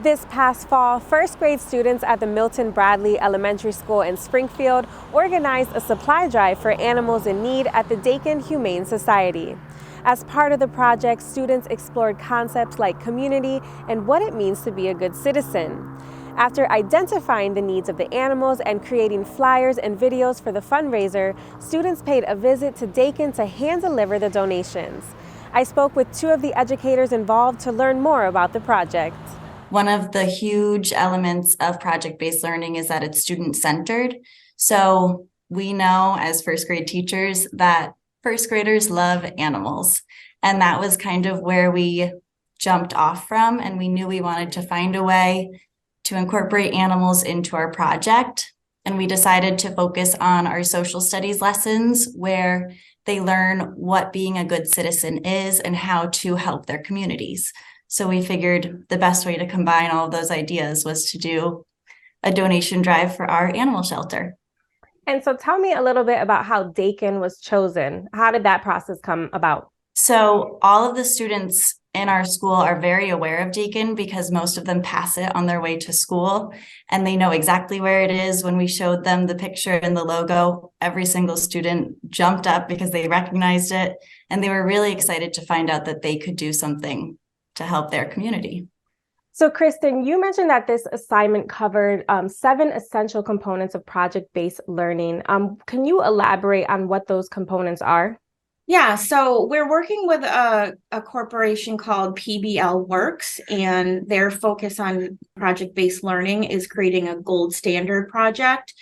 This past fall, first grade students at the Milton Bradley Elementary School in Springfield organized a supply drive for animals in need at the Dakin Humane Society. As part of the project, students explored concepts like community and what it means to be a good citizen. After identifying the needs of the animals and creating flyers and videos for the fundraiser, students paid a visit to Dakin to hand-deliver the donations. I spoke with two of the educators involved to learn more about the project. One of the huge elements of project-based learning is that it's student-centered. So we know as first grade teachers that first graders love animals. And that was kind of where we jumped off from. And we knew we wanted to find a way to incorporate animals into our project. And we decided to focus on our social studies lessons where they learn what being a good citizen is and how to help their communities. So we figured the best way to combine all of those ideas was to do a donation drive for our animal shelter. And so tell me a little bit about how Dakin was chosen. How did that process come about? So all of the students in our school are very aware of Dakin because most of them pass it on their way to school and they know exactly where it is. When we showed them the picture and the logo, every single student jumped up because they recognized it and they were really excited to find out that they could do something to help their community. So Kristen, you mentioned that this assignment covered 7 essential components of project-based learning. Can you elaborate on what those components are? Yeah, so we're working with a corporation called PBL Works, and their focus on project-based learning is creating a gold standard project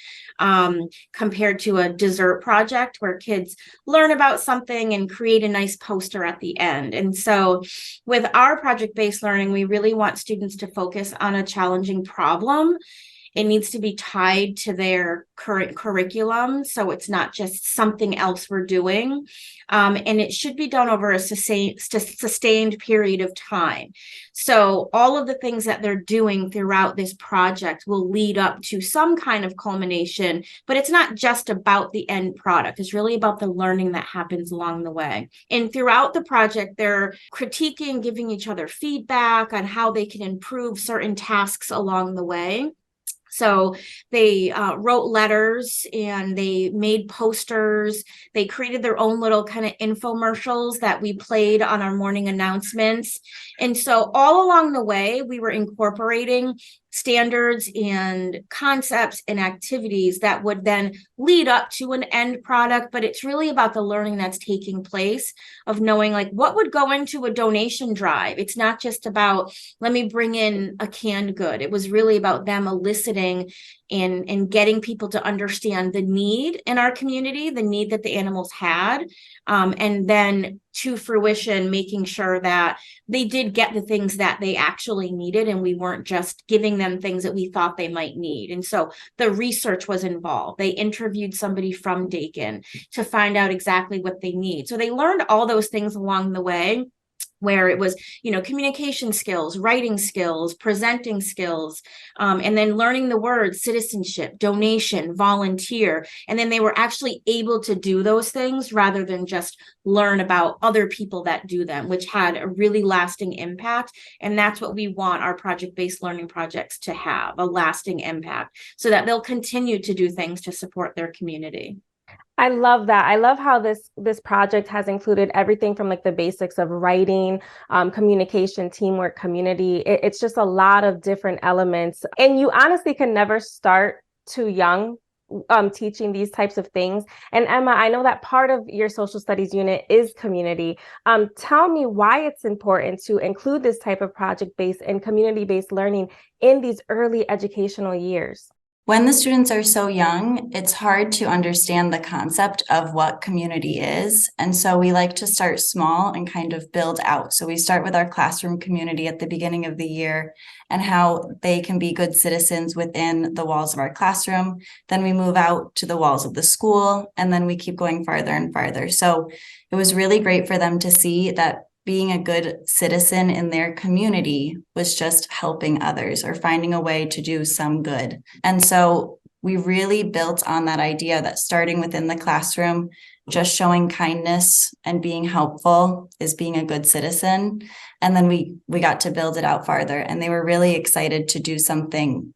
compared to a dessert project where kids learn about something and create a nice poster at the end. And so with our project-based learning, we really want students to focus on a challenging problem. It needs to be tied to their current curriculum, so it's not just something else we're doing. And it should be done over a sustained period of time. So all of the things that they're doing throughout this project will lead up to some kind of culmination, but it's not just about the end product. It's really about the learning that happens along the way. And throughout the project, they're critiquing, giving each other feedback on how they can improve certain tasks along the way. So they wrote letters and they made posters. They created their own little kind of infomercials that we played on our morning announcements. And so all along the way, we were incorporating standards and concepts and activities that would then lead up to an end product. But it's really about the learning that's taking place of knowing like what would go into a donation drive. It's not just about, let me bring in a canned good. It was really about them eliciting and getting people to understand the need in our community, the need that the animals had, and then to fruition, making sure that they did get the things that they actually needed and we weren't just giving them things that we thought they might need. And so the research was involved. They interviewed somebody from Dakin to find out exactly what they need. So they learned all those things along the way, where it was, communication skills, writing skills, presenting skills, and then learning the words citizenship, donation, volunteer. And then they were actually able to do those things rather than just learn about other people that do them, which had a really lasting impact. And that's what we want our project-based learning projects to have, a lasting impact, so that they'll continue to do things to support their community. I love that. I love how this project has included everything from like the basics of writing, communication, teamwork, community. It's just a lot of different elements. And you honestly can never start too young teaching these types of things. And Emma, I know that part of your social studies unit is community. Tell me why it's important to include this type of project-based and community-based learning in these early educational years. When the students are so young, it's hard to understand the concept of what community is. And so we like to start small and kind of build out. So we start with our classroom community at the beginning of the year and how they can be good citizens within the walls of our classroom. Then we move out to the walls of the school, and then we keep going farther and farther. So it was really great for them to see that being a good citizen in their community was just helping others or finding a way to do some good. And so we really built on that idea that starting within the classroom, just showing kindness and being helpful is being a good citizen. And then we got to build it out farther, and they were really excited to do something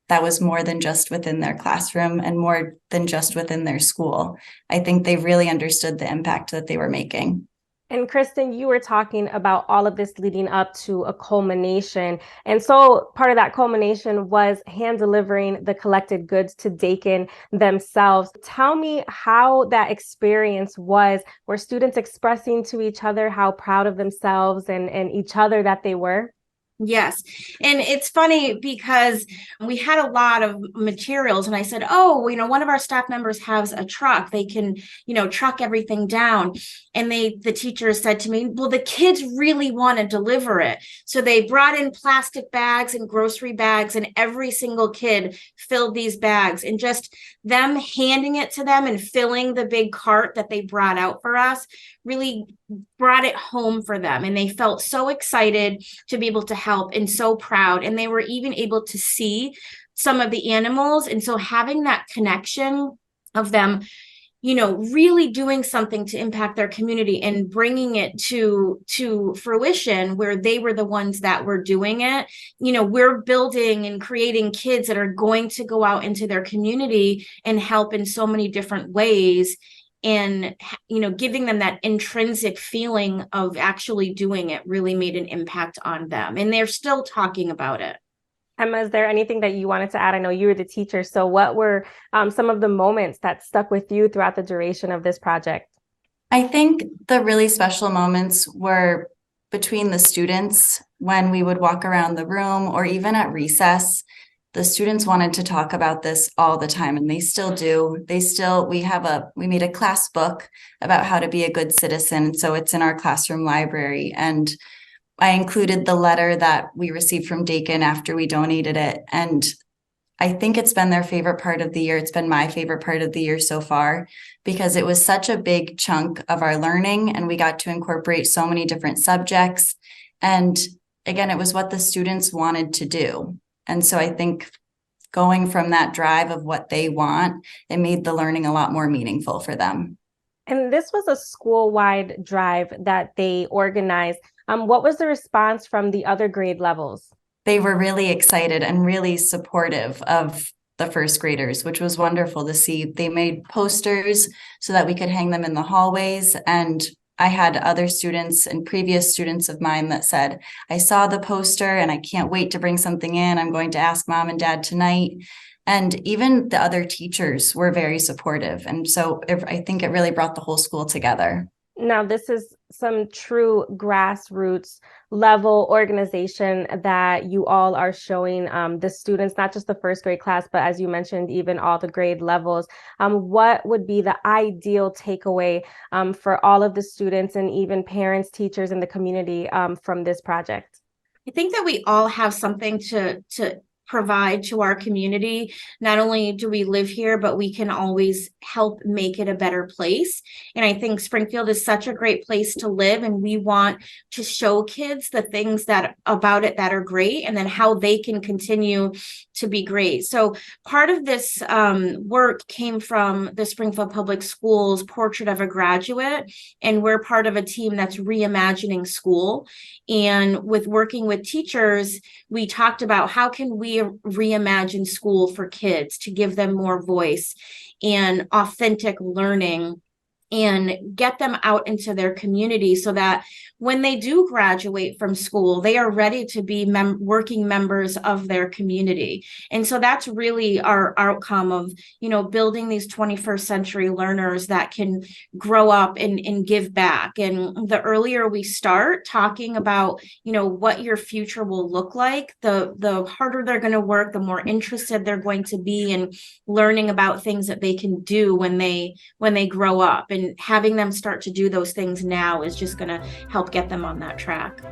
that was more than just within their classroom and more than just within their school. I think they really understood the impact that they were making. And Kristen, you were talking about all of this leading up to a culmination. And so part of that culmination was hand delivering the collected goods to Dakin themselves. Tell me how that experience was. Were students expressing to each other how proud of themselves and each other that they were? Yes. And it's funny because we had a lot of materials and I said, oh, one of our staff members has a truck. They can, truck everything down. And the teacher said to me, well, the kids really want to deliver it. So they brought in plastic bags and grocery bags, and every single kid filled these bags, and just them handing it to them and filling the big cart that they brought out for us really brought it home for them. And they felt so excited to be able to help and so proud. And they were even able to see some of the animals. And so having that connection of them, really doing something to impact their community and bringing it to fruition where they were the ones that were doing it. We're building and creating kids that are going to go out into their community and help in so many different ways. And, giving them that intrinsic feeling of actually doing it really made an impact on them. And they're still talking about it. Emma, is there anything that you wanted to add? I know you were the teacher. So what were some of the moments that stuck with you throughout the duration of this project? I think the really special moments were between the students when we would walk around the room, or even at recess. The students wanted to talk about this all the time, and they still do. We made a class book about how to be a good citizen. So it's in our classroom library. And I included the letter that we received from Dakin after we donated it. And I think it's been their favorite part of the year. It's been my favorite part of the year so far, because it was such a big chunk of our learning, and we got to incorporate so many different subjects. And again, it was what the students wanted to do. And so I think going from that drive of what they want, it made the learning a lot more meaningful for them. And this was a school-wide drive that they organized. What was the response from the other grade levels? They were really excited and really supportive of the first graders, which was wonderful to see. They made posters so that we could hang them in the hallways. And I had other students and previous students of mine that said, I saw the poster and I can't wait to bring something in. I'm going to ask mom and dad tonight. And even the other teachers were very supportive. And so I think it really brought the whole school together. Now, this is some true grassroots level organization that you all are showing the students, not just the first grade class, but as you mentioned, even all the grade levels. What would be the ideal takeaway for all of the students and even parents, teachers in the community from this project? I think that we all have something to provide to our community. Not only do we live here, but we can always help make it a better place. And I think Springfield is such a great place to live, and we want to show kids the things that about it that are great, and then how they can continue to be great. So part of this work came from the Springfield Public Schools Portrait of a Graduate, and we're part of a team that's reimagining school. And with working with teachers, we talked about how can we reimagine school for kids to give them more voice and authentic learning, and get them out into their community so that when they do graduate from school, they are ready to be working members of their community. And so that's really our outcome of, building these 21st century learners that can grow up and give back. And the earlier we start talking about, what your future will look like, the harder they're going to work, the more interested they're going to be in learning about things that they can do when they grow up. And having them start to do those things now is just going to help get them on that track.